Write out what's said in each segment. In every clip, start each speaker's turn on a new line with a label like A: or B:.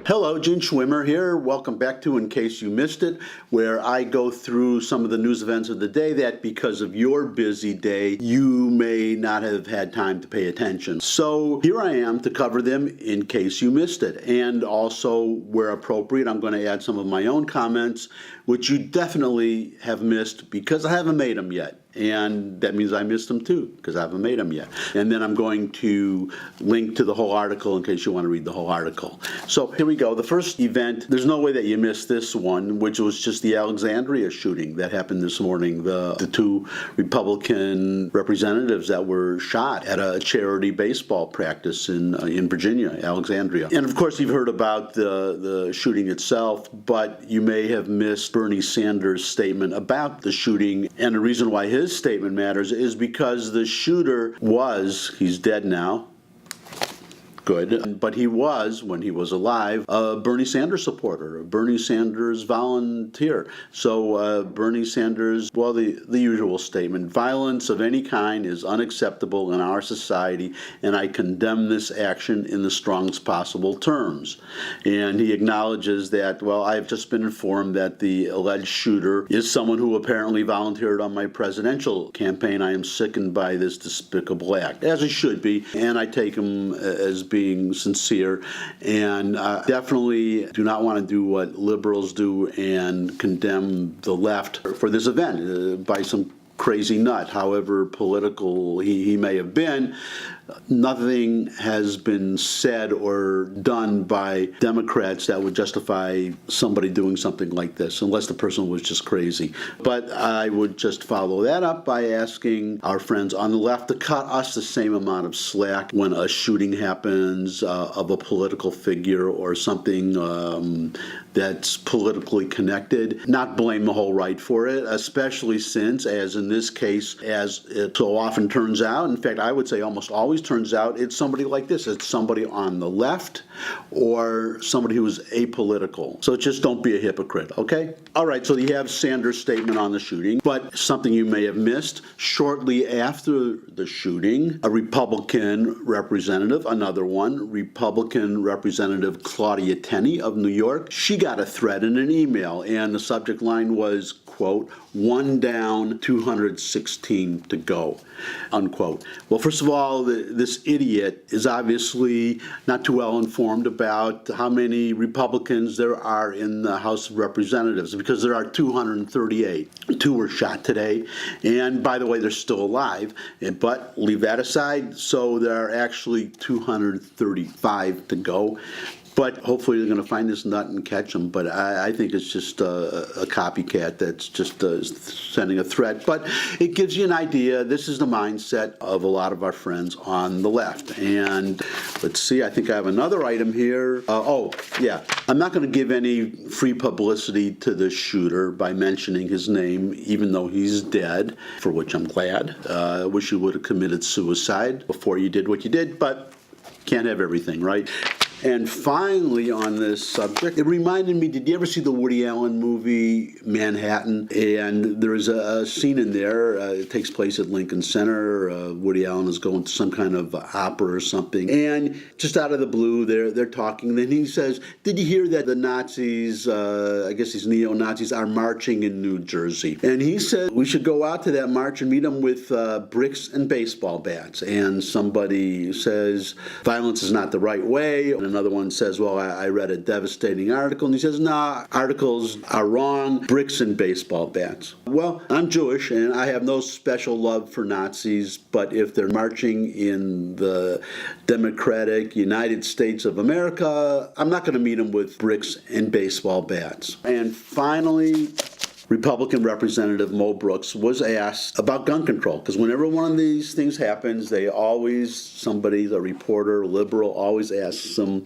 A: Hello, Gene Schwimmer here. Welcome back to In Case You Missed It, where I go through some of the news events of the day that because of your busy day, you may not have had time to pay attention. So here I am to cover them in case you missed it. And also, where appropriate, I'm going to add some of my own comments, which you definitely have missed because I haven't made them yet. And that means I missed them too, because I haven't made them yet. And then I'm going to link to the whole article in case you want to read the whole article. So here we go. The first event, there's no way that you missed this one, which was just the Alexandria shooting that happened this morning. The two Republican representatives that were shot at a charity baseball practice in Virginia, Alexandria. And of course, you've heard about the shooting itself, but you may have missed Bernie Sanders' statement about the shooting. And the reason why his statement matters is because the shooter he's dead now, good, but he was, when he was alive, a Bernie Sanders supporter, a Bernie Sanders volunteer. So Bernie Sanders, well, the usual statement, violence of any kind is unacceptable in our society, and I condemn this action in the strongest possible terms. And he acknowledges that, well, I've just been informed that the alleged shooter is someone who apparently volunteered on my presidential campaign. I am sickened by this despicable act, as he should be, and I take him as being sincere, and definitely do not want to do what liberals do and condemn the left for this event by some crazy nut, however political he may have been. Nothing has been said or done by Democrats that would justify somebody doing something like this, unless the person was just crazy. But I would just follow that up by asking our friends on the left to cut us the same amount of slack when a shooting happens of a political figure or something that's politically connected, not blame the whole right for it, especially since, as in this case, as it so often turns out, in fact, I would say almost always turns out, it's somebody like this. It's somebody on the left or somebody who's apolitical. So just don't be a hypocrite, okay? All right, so you have Sanders' statement on the shooting, but something you may have missed, shortly after the shooting, a Republican representative, another one, Republican Representative Claudia Tenney of New York, she got a threat in an email, and the subject line was, quote, 1 down, 216 to go, unquote. Well, first of all, this idiot is obviously not too well informed about how many Republicans there are in the House of Representatives, because there are 238. 2 were shot today, and by the way, they're still alive, but leave that aside, so there are actually 235 to go. But hopefully they're going to find this nut and catch him. But I think it's just a copycat that's just sending a threat. But it gives you an idea. This is the mindset of a lot of our friends on the left. And let's see, I think I have another item here. Oh, yeah. I'm not going to give any free publicity to the shooter by mentioning his name, even though he's dead, for which I'm glad. I wish you would have committed suicide before you did what you did, but can't have everything, right? And finally, on this subject, it reminded me, did you ever see the Woody Allen movie Manhattan? And there is a scene in there, it takes place at Lincoln Center. Woody Allen is going to some kind of opera or something. And just out of the blue, they're talking. Then he says, did you hear that the Nazis, I guess these neo-Nazis, are marching in New Jersey? And he said, we should go out to that march and meet them with bricks and baseball bats. And somebody says, violence is not the right way. And another one says, well, I read a devastating article. And he says, nah, articles are wrong, bricks and baseball bats. Well, I'm Jewish, and I have no special love for Nazis, but if they're marching in the democratic United States of America, I'm not going to meet them with bricks and baseball bats. And finally, Republican Representative Mo Brooks was asked about gun control, because whenever one of these things happens, somebody, a reporter, a liberal, always asks them,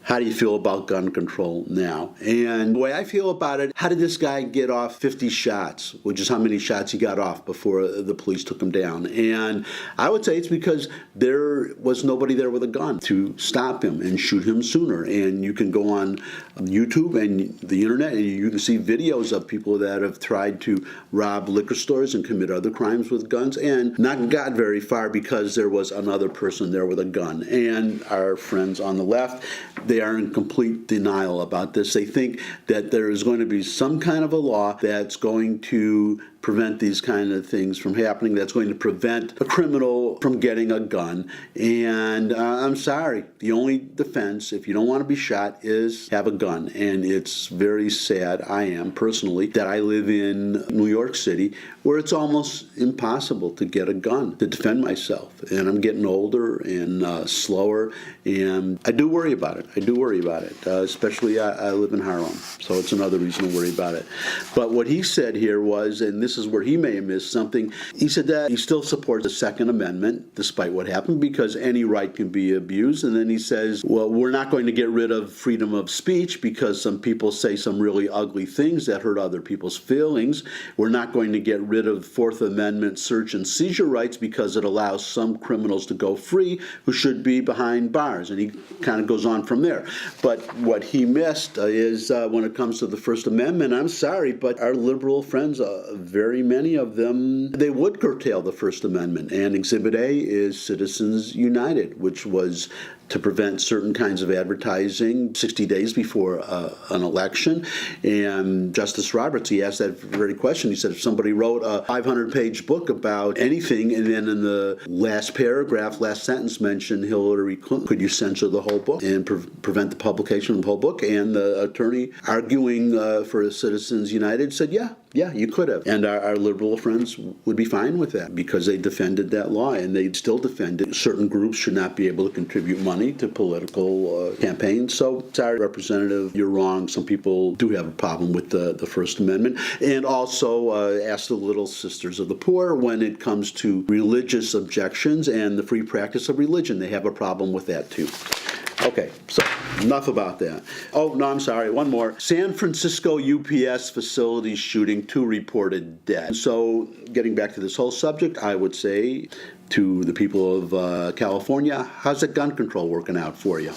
A: How do you feel about gun control now? And the way I feel about it, how did this guy get off 50 shots, which is how many shots he got off before the police took him down? And I would say it's because there was nobody there with a gun to stop him and shoot him sooner. And you can go on YouTube and the internet and you can see videos of people that have tried to rob liquor stores and commit other crimes with guns and not got very far because there was another person there with a gun. And our friends on the left, they are in complete denial about this. They think that there is going to be some kind of a law that's going to prevent these kind of things from happening, that's going to prevent a criminal from getting a gun. And I'm sorry, the only defense, if you don't want to be shot, is have a gun. And it's very sad, I am personally, that I live in New York City, where it's almost impossible to get a gun to defend myself. And I'm getting older and slower, and I do worry about it. I do worry about it, especially I live in Harlem, so it's another reason to worry about it. But what he said here was, and this is where he may have missed something, he said that he still supports the Second Amendment, despite what happened, because any right can be abused. And then he says, well, we're not going to get rid of freedom of speech because some people say some really ugly things that hurt other people's feelings. We're not going to get rid of Fourth Amendment search and seizure rights because it allows some criminals to go free who should be behind bars. And he kind of goes on from there. But what he missed is when it comes to the First Amendment, I'm sorry, but our liberal friends, very many of them, they would curtail the First Amendment. And Exhibit A is Citizens United, which was to prevent certain kinds of advertising 60 days before an election. And Justice Roberts, he asked that very question. He said, if somebody wrote a 500-page book about anything, and then in the last paragraph, last sentence mentioned Hillary Clinton, could you censor the whole book and prevent the publication of the whole book? And the attorney arguing for Citizens United said, yeah, you could have. And our liberal friends would be fine with that because they defended that law, and they still defend it. Certain groups should not be able to contribute money to political campaigns. So, sorry, Representative, you're wrong. Some people do have a problem with the First Amendment. And also, ask the Little Sisters of the Poor when it comes to religious objections and the free practice of religion. They have a problem with that, too. Okay, so enough about that. Oh, no, I'm sorry, one more. San Francisco UPS facility shooting, 2 reported dead. So getting back to this whole subject, I would say to the people of California, how's that gun control working out for you?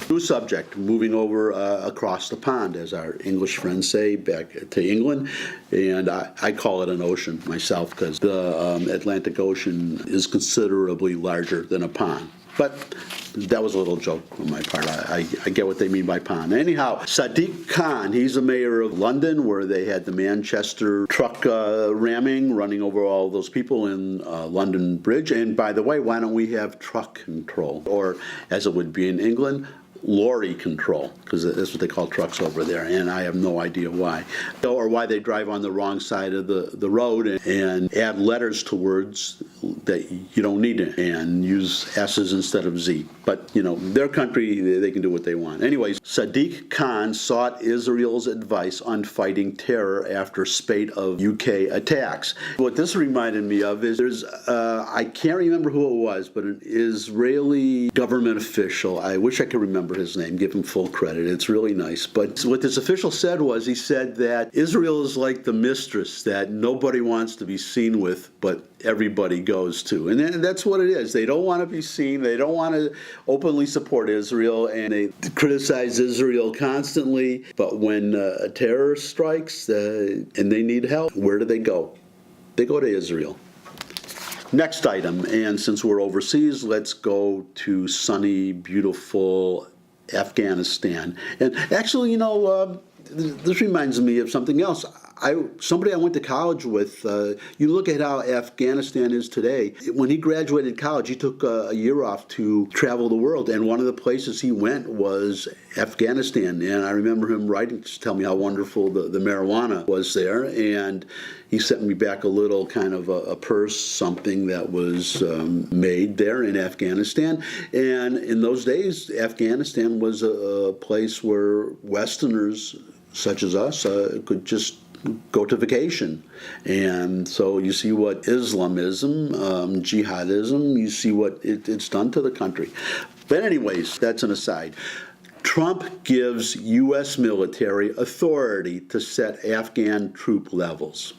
A: New subject, moving over across the pond, as our English friends say, back to England. And I call it an ocean myself because the Atlantic Ocean is considerably larger than a pond. But that was a little joke on my part. I get what they mean by pond. Anyhow, Sadiq Khan, he's the mayor of London, where they had the Manchester truck ramming, running over all those people in London Bridge. And by the way, why don't we have truck control? Or, as it would be in England, lorry control, because that's what they call trucks over there, and I have no idea why. Or why they drive on the wrong side of the road and add letters to words that you don't need to, and use S's instead of Z. But, you know, their country, they can do what they want. Anyways, Sadiq Khan sought Israel's advice on fighting terror after spate of UK attacks. What this reminded me of is there's, I can't remember who it was, but an Israeli government official, I wish I could remember his name, give him full credit, it's really nice. But what this official said was, he said that Israel is like the mistress that nobody wants to be seen with, but everybody goes to. And that's what it is. They don't want to be seen, they don't want to openly support Israel, and they criticize Israel constantly. But when a terrorist strikes and they need help, where do they go? They go to Israel. Next item, and since we're overseas, let's go to sunny, beautiful Afghanistan. And actually, you know, this reminds me of something else. Somebody I went to college with, you look at how Afghanistan is today. When he graduated college, he took a year off to travel the world, and one of the places he went was Afghanistan. And I remember him writing to tell me how wonderful the marijuana was there, and he sent me back a little kind of a purse, something that was made there in Afghanistan. And in those days, Afghanistan was a place where Westerners, such as us, could just go to vacation. And so you see what Islamism, jihadism, you see what it's done to the country. But anyways, that's an aside. Trump gives U.S. military authority to set Afghan troop levels.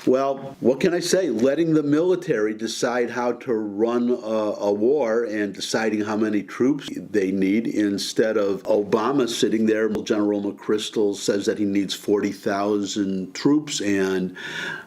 A: Well, what can I say? Letting the military decide how to run a war and deciding how many troops they need instead of Obama sitting there. General McChrystal says that he needs 40,000 troops, and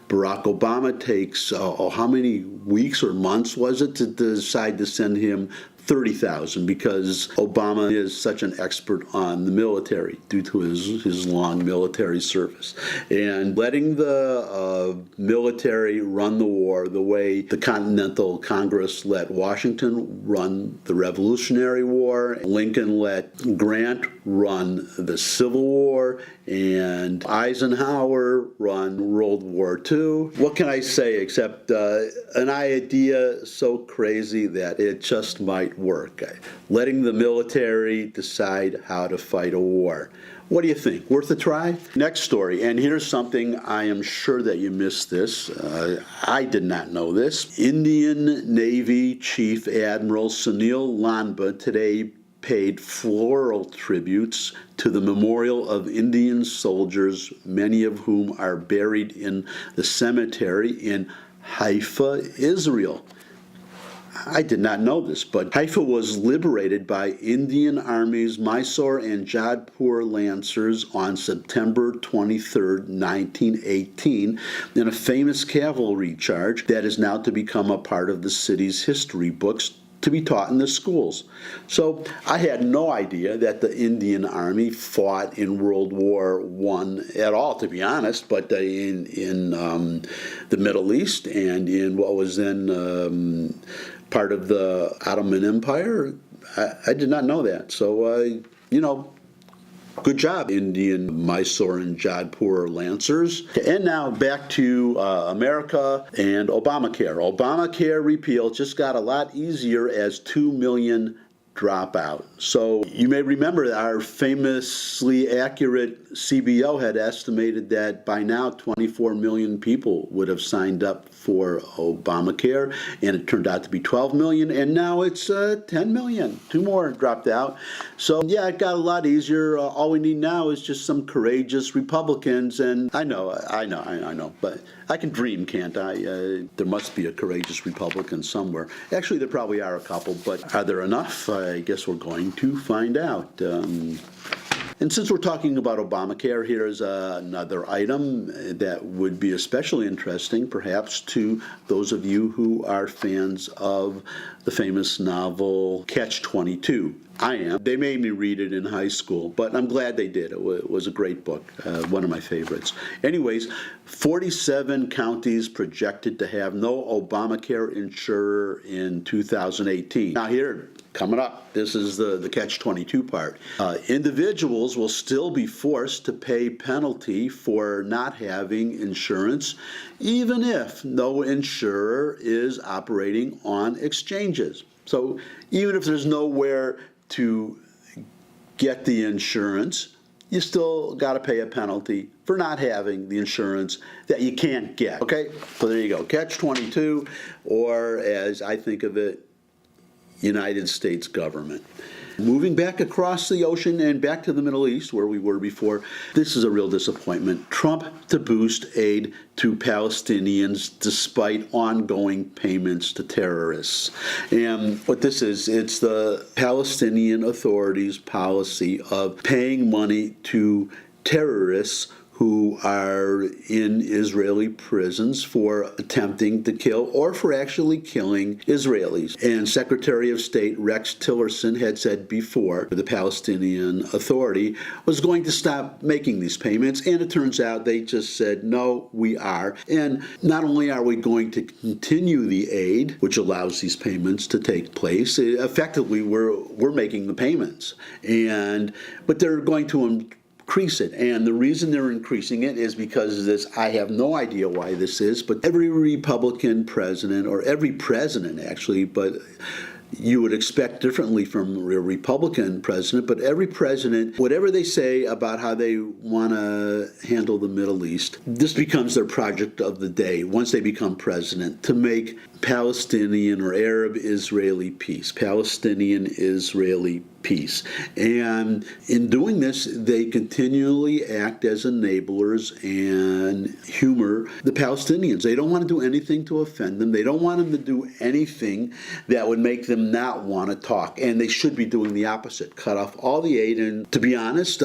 A: Barack Obama takes, how many weeks or months was it to decide to send him 30,000 because Obama is such an expert on the military due to his long military service. And letting the military run the war the way the Continental Congress let Washington run the Revolutionary War, Lincoln let Grant run the Civil War, and Eisenhower run World War II. What can I say except an idea so crazy that it just might work. Letting the military decide how to fight a war. What do you think? Worth a try? Next story, and here's something I am sure that you missed this. I did not know this. Indian Navy Chief Admiral Sunil Lanba today paid floral tributes to the memorial of Indian soldiers, many of whom are buried in the cemetery in Haifa, Israel. I did not know this, but Haifa was liberated by Indian Army's Mysore and Jodhpur Lancers on September 23, 1918, in a famous cavalry charge that is now to become a part of the city's history books to be taught in the schools. So I had no idea that the Indian Army fought in World War I at all, to be honest, but in the Middle East and in what was then part of the Ottoman Empire. I did not know that. So, good job, Indian Mysore and Jodhpur Lancers. And now back to America and Obamacare. Obamacare repeal just got a lot easier as 2 million drop out. So you may remember our famously accurate CBO had estimated that by now 24 million people would have signed up for Obamacare, and it turned out to be 12 million, and now it's 10 million. 2 more dropped out. So yeah, it got a lot easier. All we need now is just some courageous Republicans, and I know, but I can dream, can't I? There must be a courageous Republican somewhere. Actually, there probably are a couple, but are there enough? I guess we're going to find out. And since we're talking about Obamacare, here's another item that would be especially interesting, perhaps, to those of you who are fans of the famous novel Catch-22. I am. They made me read it in high school, but I'm glad they did. It was a great book, one of my favorites. Anyways, 47 counties projected to have no Obamacare insurer in 2018. Now here, coming up, this is the Catch-22 part. Individuals will still be forced to pay penalty for not having insurance, even if no insurer is operating on exchanges. So even if there's nowhere to get the insurance, you still got to pay a penalty for not having the insurance that you can't get. Okay, so there you go. Catch-22, or as I think of it, United States government. Moving back across the ocean and back to the Middle East, where we were before, this is a real disappointment. Trump to boost aid to Palestinians despite ongoing payments to terrorists. And what this is, it's the Palestinian Authority's policy of paying money to terrorists who are in Israeli prisons for attempting to kill or for actually killing Israelis. And Secretary of State Rex Tillerson had said before the Palestinian Authority was going to stop making these payments, and it turns out they just said, no, we are. And not only are we going to continue the aid, which allows these payments to take place, effectively we're making the payments. But they're going to increase it, and the reason they're increasing it is because of this. I have no idea why this is, but every Republican president, or every president actually, but you would expect differently from a Republican president, but every president, whatever they say about how they want to handle the Middle East, this becomes their project of the day once they become president, to make Palestinian or Arab-Israeli peace, Palestinian-Israeli peace. And in doing this, they continually act as enablers and humor the Palestinians. They don't want to do anything to offend them. They don't want them to do anything that would make them not want to talk. And they should be doing the opposite, cut off all the aid. And to be honest,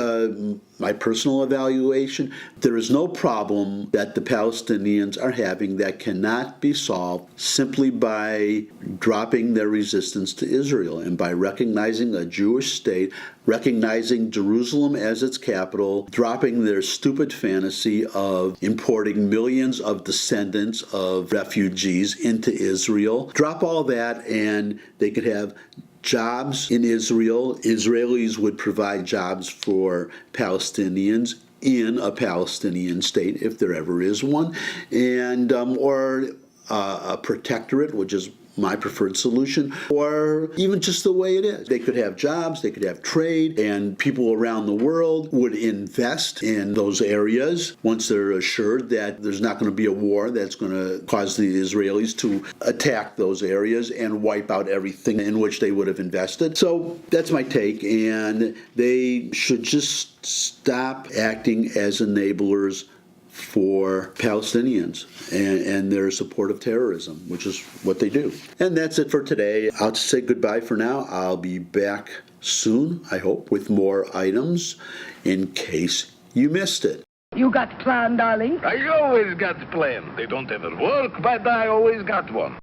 A: my personal evaluation, there is no problem that the Palestinians are having that cannot be solved simply by dropping their resistance to Israel and by recognizing a Jewish state, recognizing Jerusalem as its capital, dropping their stupid fantasy of importing millions of descendants of refugees into Israel. Drop all that and they could have jobs in Israel. Israelis would provide jobs for Palestinians in a Palestinian state, if there ever is one, and or a protectorate, which is my preferred solution, or even just the way it is. They could have jobs, they could have trade, and people around the world would invest in those areas once they're assured that there's not going to be a war that's going to cause the Israelis to attack those areas and wipe out everything in which they would have invested. So that's my take, and they should just stop acting as enablers for Palestinians and their support of terrorism, which is what they do. And that's it for today. I'll just say goodbye for now. I'll be back soon, I hope, with more items in case you missed it.
B: You got plan, darling?
C: I always got plan. They don't ever work, but I always got one.